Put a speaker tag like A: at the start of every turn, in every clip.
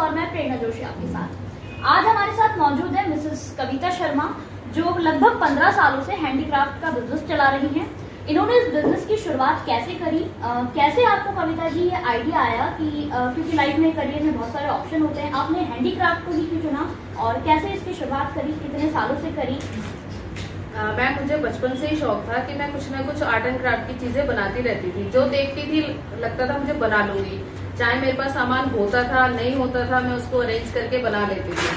A: और मैं प्रेरणा जोशी आपके साथ। आज हमारे साथ मौजूद है मिसेस कविता शर्मा, जो लगभग 15 सालों से हैंडीक्राफ्ट का बिजनेस चला रही हैं। इन्होंने इस बिजनेस की शुरुआत कैसे करी, कैसे आपको कविता जी ये आइडिया आया कि क्योंकि लाइफ में करियर में बहुत सारे ऑप्शन होते हैं, आपने हैंडीक्राफ्ट को ही क्यों चुना और कैसे इसकी शुरुआत करी, कितने सालों से करी?
B: मुझे बचपन से ही शौक था कि मैं कुछ ना कुछ आर्ट एंड क्राफ्ट की चीजें बनाती रहती थी। जो देखती थी लगता था मुझे बना लूंगी, चाहे मेरे पास सामान होता था नहीं होता था, मैं उसको अरेंज करके बना लेती थी।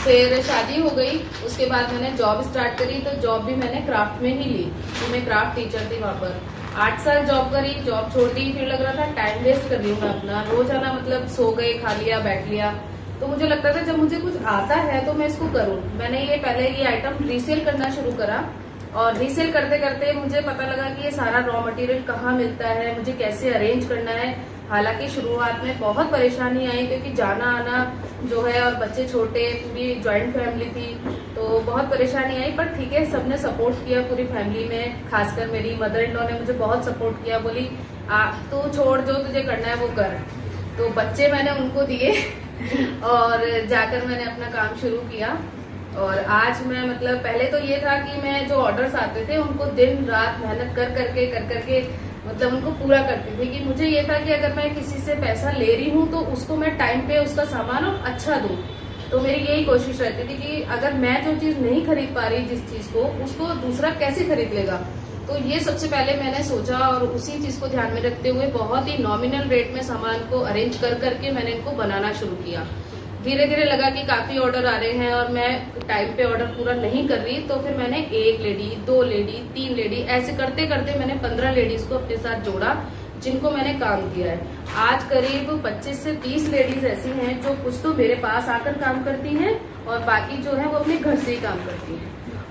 B: फिर शादी हो गई, उसके बाद मैंने जॉब स्टार्ट करी, तो जॉब भी मैंने क्राफ्ट में ही ली। तो मैं क्राफ्ट टीचर थी वहाँ पर 8 साल जॉब करी। जॉब छोड़ दी, फिर लग रहा था टाइम वेस्ट कर रही हूँ मैं अपना, रोज आना मतलब सो गए, खा लिया, बैठ लिया। तो मुझे लगता था जब मुझे कुछ आता है तो मैं इसको करूं। मैंने पहले ये आइटम रीसेल करना शुरू करा और रीसेल करते करते मुझे पता लगा कि ये सारा रॉ मटेरियल कहाँ मिलता है, मुझे कैसे अरेंज करना है। हालांकि शुरुआत में बहुत परेशानी आई क्योंकि जाना आना जो है और बच्चे छोटे, पूरी ज्वाइंट फैमिली थी तो बहुत परेशानी आई। पर ठीक है, सबने सपोर्ट किया पूरी फैमिली में, खासकर मेरी मदर इन लॉ ने मुझे बहुत सपोर्ट किया। बोली तू छोड़, जो तुझे करना है वो कर। तो बच्चे मैंने उनको दिए और जाकर मैंने अपना काम शुरू किया। और आज मैं मतलब पहले तो ये था कि मैं जो ऑर्डर्स आते थे उनको दिन रात मेहनत कर करके मतलब उनको पूरा करती थी। कि मुझे ये था कि अगर मैं किसी से पैसा ले रही हूँ तो उसको मैं टाइम पे उसका सामान और अच्छा दूँ। तो मेरी यही कोशिश रहती थी कि अगर मैं जो चीज नहीं खरीद पा रही जिस चीज को, उसको दूसरा कैसे खरीद लेगा। तो ये सबसे पहले मैंने सोचा और उसी चीज को ध्यान में रखते हुए बहुत ही नॉमिनल रेट में सामान को अरेंज कर करके मैंने इनको बनाना शुरू किया। धीरे धीरे लगा कि काफी ऑर्डर आ रहे हैं और मैं टाइम पे ऑर्डर पूरा नहीं कर रही, तो फिर मैंने 1 लेडी, 2 लेडी, 3 लेडी, ऐसे करते करते मैंने 15 लेडीज को अपने साथ जोड़ा जिनको मैंने काम किया है। आज करीब 25 से 30 लेडीज ऐसी हैं जो कुछ तो मेरे पास आकर काम करती हैं और बाकी जो है वो अपने घर से ही काम करती हैं।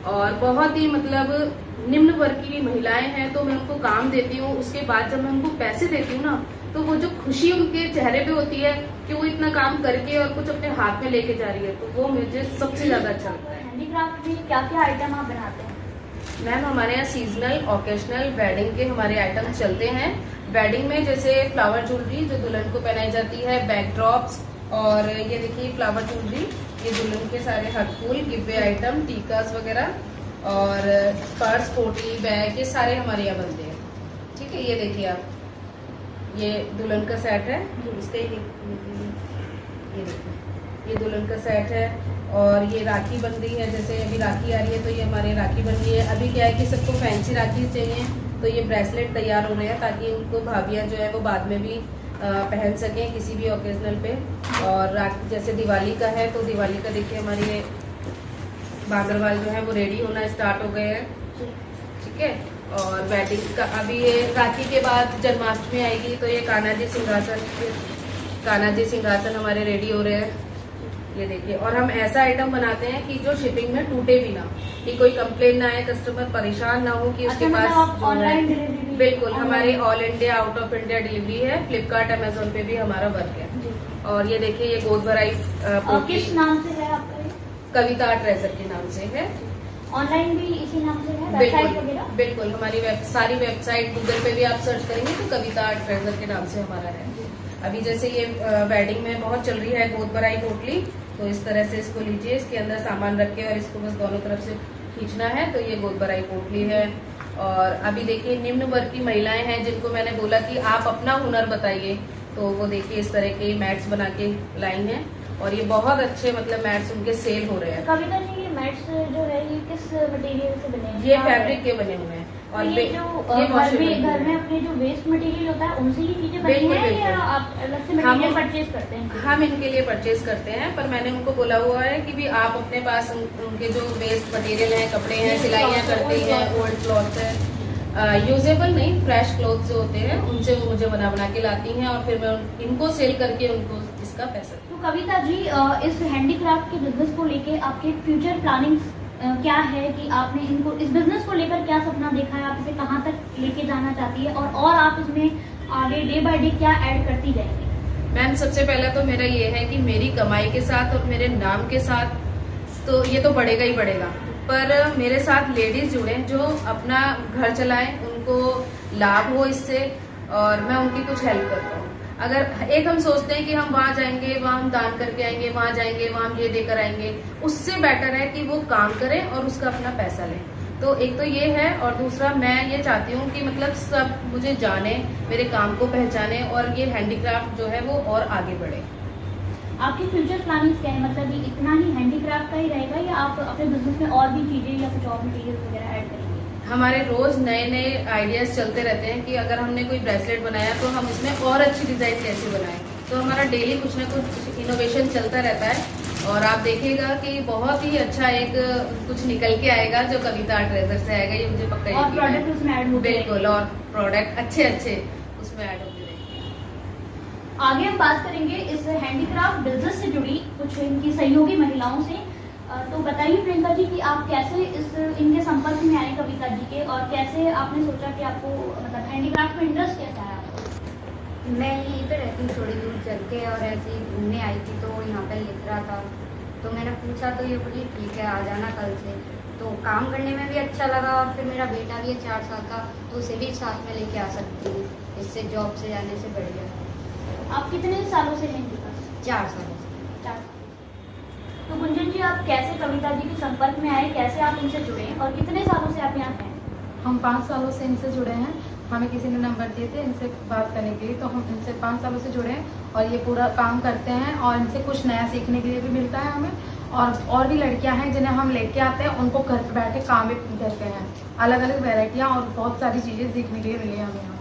B: और बहुत ही मतलब निम्न वर्ग की महिलाएं हैं तो मैं उनको काम देती हूँ। उसके बाद जब मैं उनको पैसे देती हूँ ना, तो वो जो खुशी उनके चेहरे पे होती है कि वो इतना काम करके और कुछ अपने हाथ में लेके जा रही है, तो वो मुझे सबसे ज्यादा अच्छा लगता है।
A: हैंडीक्राफ्ट में क्या क्या आइटम आप बनाते हैं?
B: मैम हमारे यहाँ सीजनल, ओकेशनल, वेडिंग के हमारे आइटम चलते हैं। वेडिंग में जैसे फ्लावर ज्वेलरी जो दुल्हन को पहनाई जाती है, बैकड्रॉप्स, और ये देखिए फ्लावर ज्वेलरी, ये दुल्हन के सारे हटफुल गिफ्ट आइटम, टीकास वगैरह, और पर्स, पोटली, बैग, ये सारे हमारे यहाँ बनते हैं। ठीक है, ये देखिए आप, ये दुल्हन का सेट है, इसके ये देखिए, ये दुल्हन का सेट है। और ये राखी बन रही है, जैसे अभी राखी आ रही है तो ये हमारे राखी बन रही है। अभी क्या है कि सबको फैंसी राखी चाहिए, तो ये ब्रेसलेट तैयार हो रहे हैं ताकि उनको भाभियाँ जो है वो बाद में भी पहन सकें किसी भी ओकेजनल पे। और जैसे दिवाली का है तो दिवाली का देखिए हमारी ये बागरवाल जो है वो रेडी होना स्टार्ट हो गए हैं। ठीक है, और वेडिंग का अभी ये राखी के बाद जन्माष्टमी आएगी तो ये कान्हा जी सिंहासन हमारे रेडी हो रहे हैं। ये देखिए, और हम ऐसा आइटम बनाते हैं कि जो शिपिंग में टूटे भी ना, कि कोई कंप्लेन ना आए, कस्टमर परेशान ना हो कि उसके पास
A: ऑनलाइन डिलीवरी?
B: बिल्कुल, हमारी all India, out of India delivery है। फ्लिपकार्ट, अमेजोन पे भी हमारा वर्क है। और ये देखिए, ये गोद भराई
A: किस नाम से है आपका?
B: कविता ट्रेजर के नाम से है।
A: ऑनलाइन भी इसी नाम से है, वेबसाइट वगैरह?
B: बिल्कुल, हमारी सारी वेबसाइट, गूगल पे भी आप सर्च करेंगे तो कविता ट्रेजर के नाम से हमारा है। अभी जैसे ये वेडिंग में बहुत चल रही है गोद भराई पोटली, तो इस तरह से इसको लीजिए, इसके अंदर सामान रखे और इसको बस दोनों तरफ से खींचना है, तो ये गोद भराई पोटली है। और अभी देखिए निम्न वर्ग की महिलाएं हैं जिनको मैंने बोला कि आप अपना हुनर बताइए, तो वो देखिए इस तरह के मैट्स बना के लाई हैं और ये बहुत अच्छे मतलब मैट्स उनके सेल हो रहे हैं।
A: कविता जी, ये मैट्स जो है ये किस मटेरियल से बने हैं?
B: ये फैब्रिक के बने हुए हैं। और
A: ये जो घर में अपने जो वेस्ट मटेरियल होता है उनसे ये चीजें बनी हैं या आप अलग से मटेरियल परचेज करते हैं?
B: हम इनके लिए परचेज करते हैं, पर मैंने उनको बोला हुआ है कि भी आप अपने पास उनके जो वेस्ट मटेरियल है, कपड़े हैं, सिलाइयाँ करते हैं, ओल्ड क्लॉथ है, यूजेबल नहीं, फ्रेश क्लॉथ जो होते हैं उनसे वो मुझे बना के लाती हैं और फिर मैं इनको सेल करके उनको इसका पैसा।
A: तो कविता जी, इस हैंडीक्राफ्ट के बिजनेस को लेके आपके फ्यूचर प्लानिंग क्या है कि आपने इनको इस बिजनेस को लेकर क्या सपना देखा है, आप इसे कहाँ तक लेके जाना चाहती है और आप इसमें आगे डे बाय डे क्या ऐड करती जाएंगी?
B: मैम सबसे पहला तो मेरा ये है कि मेरी कमाई के साथ और मेरे नाम के साथ तो ये तो बढ़ेगा ही बढ़ेगा, पर मेरे साथ लेडीज जुड़े जो अपना घर चलाएं, उनको लाभ हो इससे और मैं उनकी कुछ हेल्प कर पाऊँ। अगर एक हम सोचते हैं कि हम वहां जाएंगे, वहां हम दान करके आएंगे, वहां जाएंगे, वहां हम ये देकर आएंगे, उससे बेटर है कि वो काम करें और उसका अपना पैसा लें। तो एक तो ये है, और दूसरा मैं ये चाहती हूँ कि मतलब सब मुझे जाने, मेरे काम को पहचाने और ये हैंडीक्राफ्ट जो है वो और आगे बढ़े।
A: आपकी फ्यूचर प्लानिंग क्या है? मतलब ये इतना ही हैंडीक्राफ्ट का ही रहेगा या आप अपने बिजनेस में और भी चीजें या कुछ और मटेरियल वगैरह ऐड करेंगे?
B: हमारे रोज नए नए आइडियाज चलते रहते हैं कि अगर हमने कोई ब्रेसलेट बनाया तो हम इसमें और अच्छी डिजाइन कैसे बनाएं। तो हमारा डेली कुछ ना कुछ इनोवेशन चलता रहता है और आप देखिएगा कि बहुत ही अच्छा एक कुछ निकल के आएगा जो कविता आर्ट ट्रेजर से आएगा, ये मुझे पक्का
A: और प्रोडक्ट उसमें ऐड होते रहेंगे।
B: बिल्कुल, और प्रोडक्ट अच्छे अच्छे उसमें ऐड होते रहेंगे।
A: आगे हम बात करेंगे इस हैंडीक्राफ्ट बिजनेस से जुड़ी कुछ इनकी सहयोगी महिलाओं से। तो बताइए प्रियंका जी कि आप कैसे इनके संपर्क में आए कविता जी के, और कैसे आपने सोचा कि आपको मतलब हैंडीक्राफ्ट में इंटरेस्ट कैसा है आपको?
C: मैं यहीं पे रहती हूँ थोड़ी दूर चल के, और ऐसे ही घूमने आई थी तो यहाँ पे लिख रहा था तो मैंने पूछा तो ये बोली ठीक है आ जाना कल से। तो काम करने में भी अच्छा लगा, और फिर मेरा बेटा भी है 4 साल का तो उसे भी साथ में लेके आ सकती हूँ, इससे जॉब से जाने से बढ़िया।
A: आप कितने सालों से हैं इनके पास?
C: 4 साल से।
A: 4 साल। तो गुंजन जी, आप कैसे कविता जी के संपर्क में आए, कैसे आप इनसे जुड़े और कितने सालों से आप यहाँ हैं?
D: हम 5 सालों से इनसे जुड़े हैं। हमें किसी ने नंबर दिए थे इनसे बात करने के लिए, तो हम इनसे 5 सालों से जुड़े हैं और ये पूरा काम करते हैं और इनसे कुछ नया सीखने के लिए भी मिलता है हमें। और भी लड़कियां हैं जिन्हें हम लेके आते हैं, उनको घर पे बैठे काम भी करते हैं, अलग अलग वेराइटियाँ और बहुत सारी चीज़ें सीखने के लिए मिली हमें यहाँ।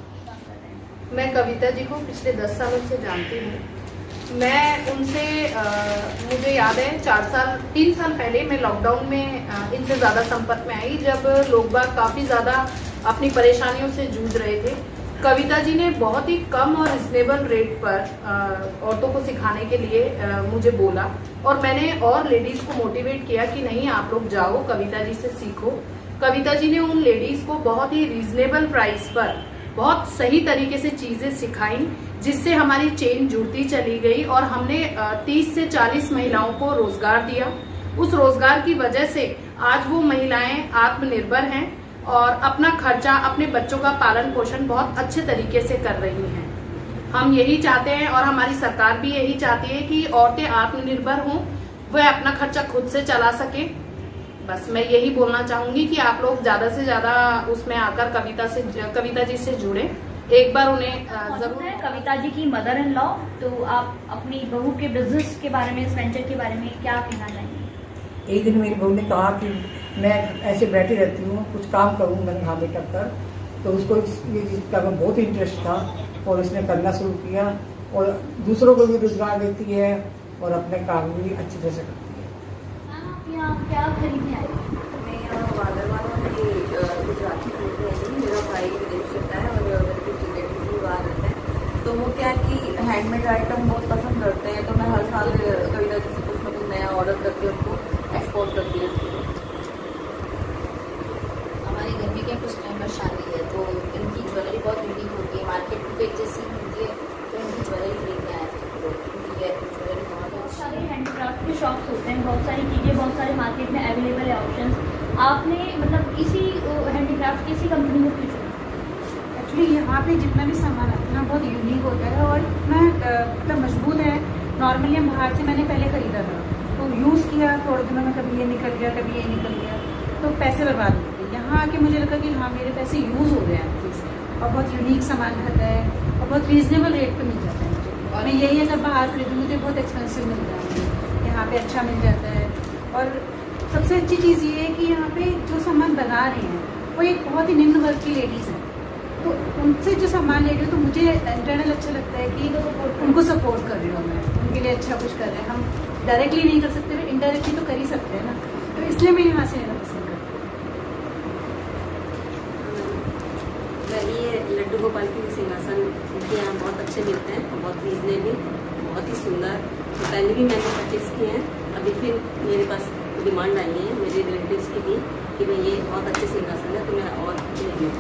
B: मैं कविता जी को पिछले 10 सालों से जानती हूँ। मैं उनसे मुझे याद है 3 साल पहले मैं लॉकडाउन में इनसे ज़्यादा संपर्क में आई, जब लोग बाग काफ़ी ज़्यादा अपनी परेशानियों से जूझ रहे थे। कविता जी ने बहुत ही कम और रिजनेबल रेट पर औरतों को सिखाने के लिए मुझे बोला, और मैंने और लेडीज़ को मोटिवेट किया कि नहीं आप लोग जाओ कविता जी से सीखो। कविता जी ने उन लेडीज़ को बहुत ही रिजनेबल प्राइस पर बहुत सही तरीके से चीजें सिखाई, जिससे हमारी चेन जुड़ती चली गई और हमने 30 से 40 महिलाओं को रोजगार दिया। उस रोजगार की वजह से आज वो महिलाएं आत्मनिर्भर हैं और अपना खर्चा, अपने बच्चों का पालन पोषण बहुत अच्छे तरीके से कर रही हैं। हम यही चाहते हैं और हमारी सरकार भी यही चाहती है कि औरतें आत्मनिर्भर हों, वह अपना खर्चा खुद से चला सके। बस मैं यही बोलना चाहूंगी कि आप लोग ज्यादा से ज्यादा उसमें आकर कविता जी से जुड़े, एक बार उन्हें जरूर।
A: है कविता जी की मदर इन लॉ, तो आप अपनी बहू के बिजनेस के बारे में, इस वेंचर के बारे में क्या कहना चाहेंगे?
E: एक दिन मेरी बहू ने कहा कि मैं ऐसे बैठी रहती हूँ, कुछ काम करूँ। मैंने कहा बेटा कर। तो उसको ये चीज़ का बहुत इंटरेस्ट था और उसने करना शुरू किया और दूसरों को भी रोजगार देती है और अपने काम भी अच्छी तरह से करती है।
A: आप यहाँ क्या खरीदने आए?
F: मैं यहाँ वादरवालों में गुजराती खरीद रही हूँ। मेरा भाई विदेश रहता है और मेरे कुछ रिलेटिव भी बाहर रहते हैं, तो वो क्या कि हैंडमेड आइटम बहुत पसंद करते हैं। तो मैं हर साल कविता जी से कुछ ना कुछ नया ऑर्डर करके उनको एक्सपोर्ट करती हूँ। हमारे घर में क्या कुछ टाइम पर शादी है, तो इनकी ज्वेलरी बहुत यूनिक होती है, मार्केट में एक जैसी होती है, तो इनकी ज्वेलरी खरीदने आए थे। तो इनकी ज्वेलरी बहुत
A: सारे हैंडक्राफ्ट के शॉप्स होते हैं, बहुत सारी चीज़ें बहुत सारे मार्केट में अवेलेबल है ऑप्शंस। आपने मतलब इसी हैंडीक्राफ्ट की इसी कंपनी में क्यों चुना?
G: एक्चुअली यहाँ पे जितना भी सामान आता है ना बहुत यूनिक होता है और इतना मतलब मजबूत है। नॉर्मली हम बाहर से मैंने पहले खरीदा था, तो यूज़ किया, थोड़े दिनों में कभी ये निकल गया कभी ये निकल गया, तो पैसे बर्बाद हो गए। यहाँ आके मुझे लगा कि हाँ मेरे पैसे यूज़ हो गए हैं चीज़, और बहुत यूनिक सामान रहता है और बहुत रीजनेबल रेट पे मिल जाता है मुझे। और मैं यही अगर बाहर खरीदूँ मुझे बहुत एक्सपेंसिव मिलता है, यहाँ पे अच्छा मिल जाता है। और सबसे अच्छी चीज़ ये है कि यहाँ पे जो सामान बना रहे हैं वो एक बहुत ही निम्न वर्ग की लेडीज़ हैं, तो उनसे जो सामान ले रही हूँ तो मुझे इंटरनल अच्छा लगता है कि उनको सपोर्ट कर रही हूँ मैं, उनके लिए अच्छा कुछ कर रहे हैं। हम डायरेक्टली नहीं कर सकते, इनडायरेक्टली तो कर ही सकते हैं ना, तो इसलिए मैं यहाँ से लेना पसंद करती हूँ।
F: ये लड्डू गोपाल की सिंहासन इनके यहाँ बहुत अच्छे मिलते हैं और बहुत रीजनेबल, बहुत ही सुंदर। तो पहले भी मैंने परचेज किए हैं, अभी फिर मेरे पास डिमांड आई है मेरे रिलेटिव्स की भी कि मैं ये बहुत अच्छे सिंहासन है तो मैं और ले लूँ।